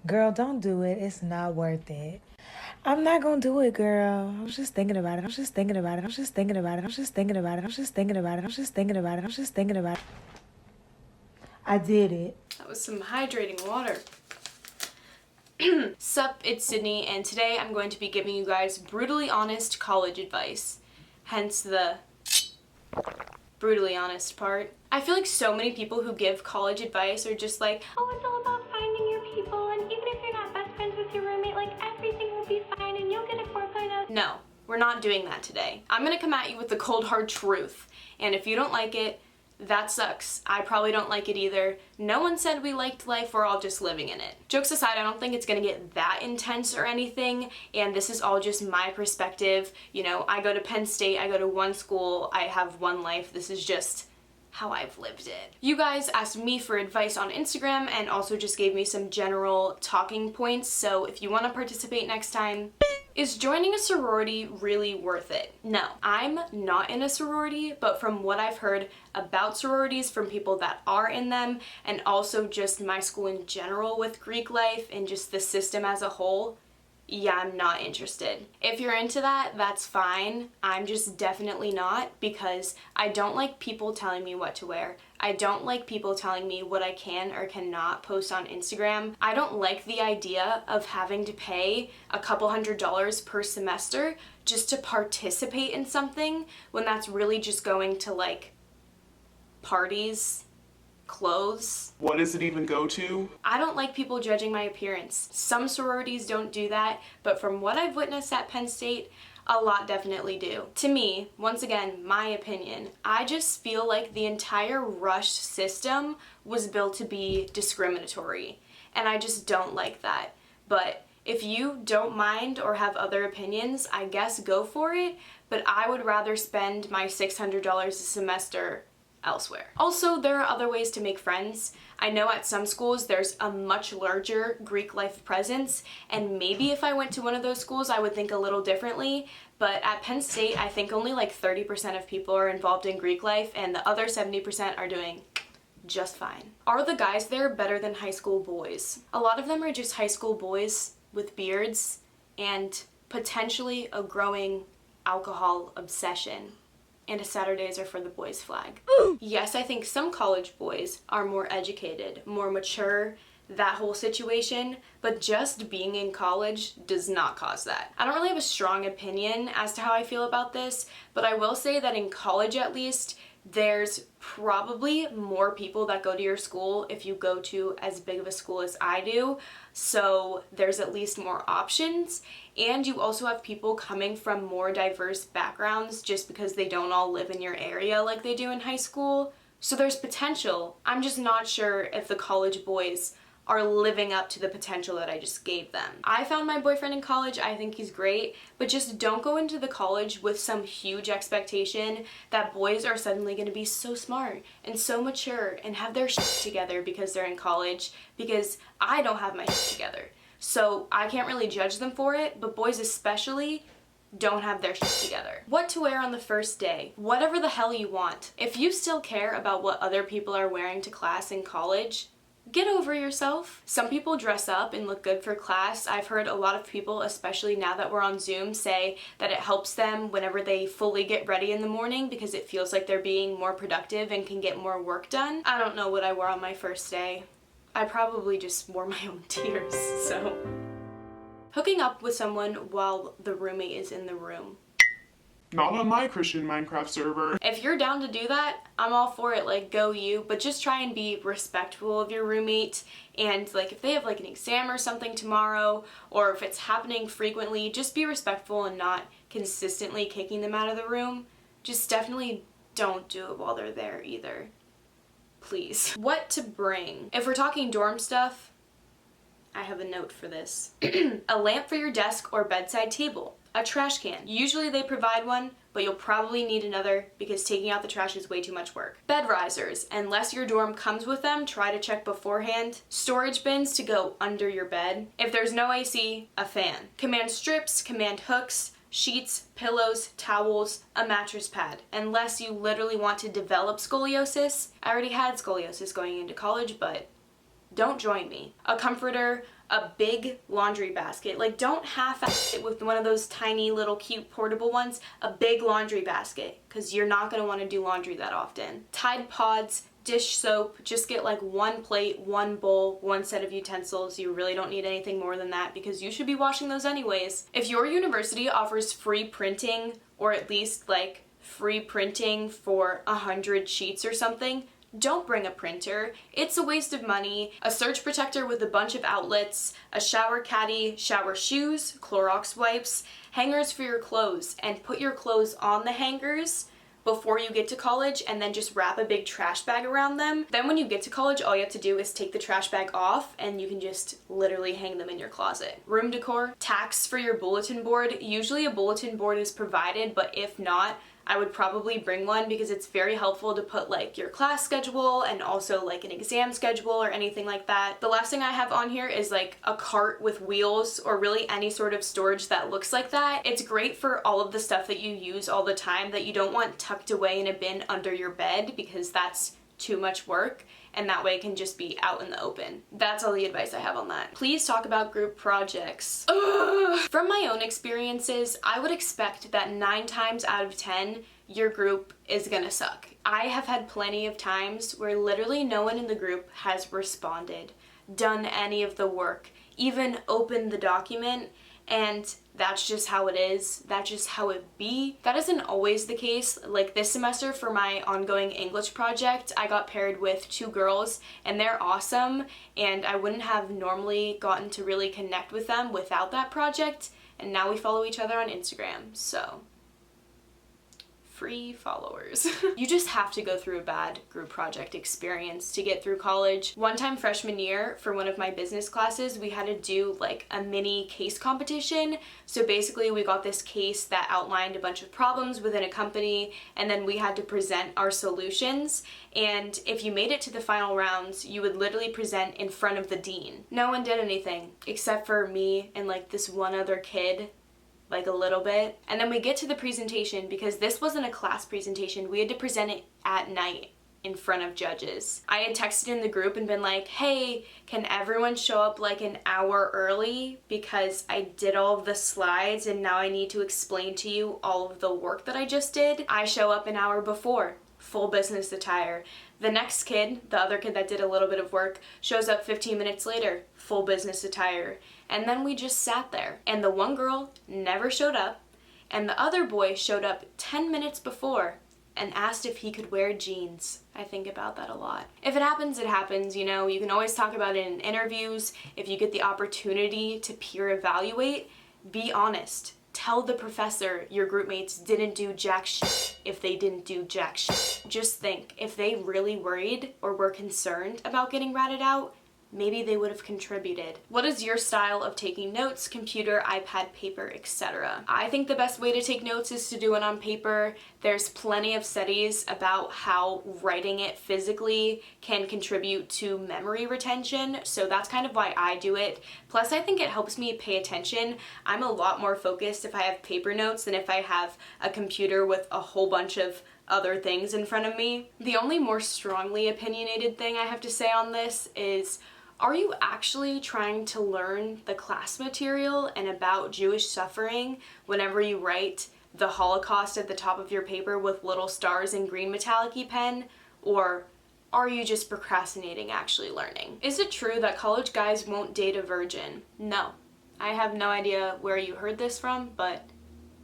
Girl, don't do it. It's not worth it. I'm not gonna do it, girl. I was just thinking about it. I was just thinking about it. I was just thinking about it. I was just thinking about it. I was just thinking about it. I was just thinking about it. I was just thinking about it. I did it. That was some hydrating water. Sup, it's Sydney, and today I'm going to be giving you guys brutally honest college advice. Hence the brutally honest part. I feel like so many people who give college advice are just like, oh, it's all about finding your people, and even if you're not best friends with your roommate, like everything will be fine and you'll get a 4.0. No, we're not doing that today. I'm gonna come at you with the cold hard truth, and if you don't like it, that sucks. I probably don't like it either. No one said we liked life, we're all just living in it. Jokes aside, I don't think it's gonna get that intense or anything, and this is all just my perspective. You know, I go to Penn State, I go to one school, I have one life. This is just how I've lived it. You guys asked me for advice on Instagram and also just gave me some general talking points, so if you want to participate next time, is joining a sorority really worth it? No, I'm not in a sorority, but from what I've heard about sororities from people that are in them, and also just my school in general with Greek life and just the system as a whole, yeah, I'm not interested. If you're into that, that's fine. I'm just definitely not, because I don't like people telling me what to wear. I don't like people telling me what I can or cannot post on Instagram. I don't like the idea of having to pay a couple $100s per semester just to participate in something when that's really just going to like parties, clothes. What does it even go to? I don't like people judging my appearance. Some sororities don't do that, but from what I've witnessed at Penn State, a lot definitely do. To me, once again, my opinion, I just feel like the entire rush system was built to be discriminatory, and I just don't like that. But if you don't mind or have other opinions, I guess go for it, but I would rather spend my $600 a semester elsewhere. Also, there are other ways to make friends. I know at some schools there's a much larger Greek life presence, and maybe if I went to one of those schools I would think a little differently, but at Penn State I think only like 30% of people are involved in Greek life and the other 70% are doing just fine. Are the guys there better than high school boys? A lot of them are just high school boys with beards and potentially a growing alcohol obsession. And a Saturdays are for the boys flag. Yes, I think some college boys are more educated, more mature, that whole situation, but just being in college does not cause that. I don't really have a strong opinion as to how I feel about this, but I will say that in college at least, there's probably more people that go to your school if you go to as big of a school as I do, so there's at least more options, and you also have people coming from more diverse backgrounds just because they don't all live in your area like they do in high school, so there's potential. I'm just not sure if the college boys are living up to the potential that I just gave them. I found my boyfriend in college, I think he's great, but just don't go into the college with some huge expectation that boys are suddenly gonna be so smart and so mature and have their shit together because they're in college, because I don't have my shit together. So I can't really judge them for it, but boys especially don't have their shit together. What to wear on the first day? Whatever the hell you want. If you still care about what other people are wearing to class in college, get over yourself. Some people dress up and look good for class. I've heard a lot of people, especially now that we're on Zoom, say that it helps them whenever they fully get ready in the morning because it feels like they're being more productive and can get more work done. I don't know what I wore on my first day. I probably just wore my own tears, so. Hooking up with someone while the roommate is in the room. Not on my Christian Minecraft server. If you're down to do that, I'm all for it, like go you, but just try and be respectful of your roommate, and like if they have like an exam or something tomorrow, or if it's happening frequently, just be respectful and not consistently kicking them out of the room. Just definitely don't do it while they're there either. Please. What to bring? If we're talking dorm stuff, I have a note for this. A lamp for your desk or bedside table. A trash can. Usually they provide one, but you'll probably need another because taking out the trash is way too much work. Bed risers. Unless your dorm comes with them, try to check beforehand. Storage bins to go under your bed. If there's no AC, a fan. Command strips, command hooks, sheets, pillows, towels, a mattress pad. Unless you literally want to develop scoliosis. I already had scoliosis going into college, but don't join me. A comforter, a big laundry basket. Like, don't half-ass it with one of those tiny little cute portable ones. A big laundry basket, because you're not going to want to do laundry that often. Tide Pods, dish soap, just get like one plate, one bowl, one set of utensils. You really don't need anything more than that because you should be washing those anyways. If your university offers free printing, or at least like free printing for 100 sheets or something, don't bring a printer. It's a waste of money. A surge protector with a bunch of outlets, a shower caddy, shower shoes, Clorox wipes, hangers for your clothes, and put your clothes on the hangers before you get to college, and then just wrap a big trash bag around them. Then when you get to college, all you have to do is take the trash bag off and you can just literally hang them in your closet. Room decor, tacks for your bulletin board. Usually a bulletin board is provided, but if not, I would probably bring one because it's very helpful to put like your class schedule and also like an exam schedule or anything like that. The last thing I have on here is like a cart with wheels, or really any sort of storage that looks like that. It's great for all of the stuff that you use all the time that you don't want tucked away in a bin under your bed because that's too much work, and that way it can just be out in the open. That's all the advice I have on that. Please talk about group projects. Ugh. From my own experiences, I would expect that 9 times out of 10, your group is gonna suck. I have had plenty of times where literally no one in the group has responded, done any of the work, even opened the document, and that's just how it is. That's just how it be. That isn't always the case. Like this semester for my ongoing English project, I got paired with 2 girls and they're awesome, and I wouldn't have normally gotten to really connect with them without that project, and now we follow each other on Instagram, so free followers. You just have to go through a bad group project experience to get through college. One time freshman year, for one of my business classes, we had to do like a mini case competition. So basically we got this case that outlined a bunch of problems within a company, and then we had to present our solutions. And if you made it to the final rounds, you would literally present in front of the dean. No one did anything except for me and like this one other kid, like a little bit. And then we get to the presentation, because this wasn't a class presentation, we had to present it at night in front of judges. I had texted in the group and been like, hey, can everyone show up like an hour early because I did all of the slides and now I need to explain to you all of the work that I just did. I show up an hour before, full business attire. The next kid, the other kid that did a little bit of work, shows up 15 minutes later, full business attire. And then we just sat there. And the one girl never showed up, and the other boy showed up 10 minutes before and asked if he could wear jeans. I think about that a lot. If it happens, it happens, you know. You can always talk about it in interviews. If you get the opportunity to peer evaluate, be honest. Tell the professor your group mates didn't do jack shit if they didn't do jack shit. Just think, if they really worried or were concerned about getting ratted out, maybe they would have contributed. What is your style of taking notes? Computer, iPad, paper, etc. I think the best way to take notes is to do it on paper. There's plenty of studies about how writing it physically can contribute to memory retention, so that's kind of why I do it. Plus, I think it helps me pay attention. I'm a lot more focused if I have paper notes than if I have a computer with a whole bunch of other things in front of me. The only more strongly opinionated thing I have to say on this is, are you actually trying to learn the class material and about Jewish suffering whenever you write the Holocaust at the top of your paper with little stars in green metallic-y pen? Or are you just procrastinating actually learning? Is it true that college guys won't date a virgin? No. I have no idea where you heard this from, but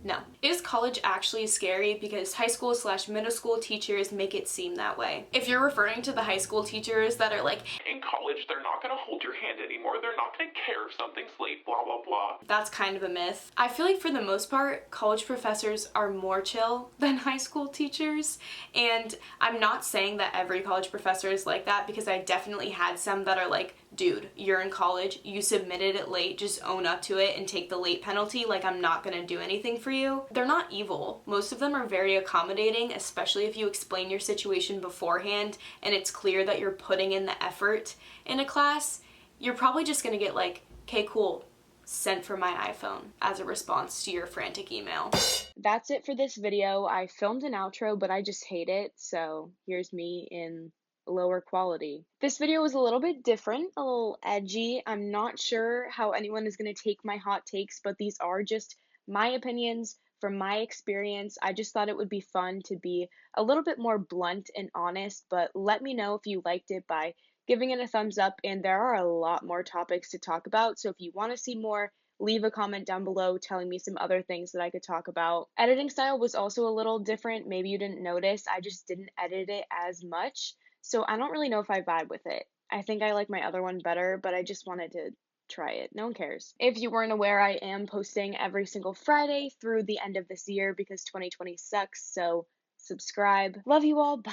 no. Is college actually scary? Because high school / middle school teachers make it seem that way. If you're referring to the high school teachers that are like, In college, they're not gonna hold your hand anymore. They're not gonna care if something's late, blah, blah, blah. that's kind of a myth. I feel like for the most part, college professors are more chill than high school teachers. And I'm not saying that every college professor is like that, because I definitely had some that are like, dude, you're in college, you submitted it late, just own up to it and take the late penalty, like I'm not gonna do anything for you. They're not evil. Most of them are very accommodating, especially if you explain your situation beforehand and it's clear that you're putting in the effort in a class. You're probably just gonna get like, okay, cool, sent from my iPhone as a response to your frantic email. That's it for this video. I filmed an outro, but I just hate it, so here's me in lower quality. This video was a little bit different, a little edgy. I'm not sure how anyone is going to take my hot takes, but these are just my opinions from my experience. I just thought it would be fun to be a little bit more blunt and honest, but let me know if you liked it by giving it a thumbs up, and there are a lot more topics to talk about, so if you want to see more, leave a comment down below telling me some other things that I could talk about. Editing style was also a little different. Maybe you didn't notice. I just didn't edit it as much, so I don't really know if I vibe with it. I think I like my other one better, but I just wanted to try it. No one cares. If you weren't aware, I am posting every single Friday through the end of this year because 2020 sucks, so subscribe. Love you all. Bye.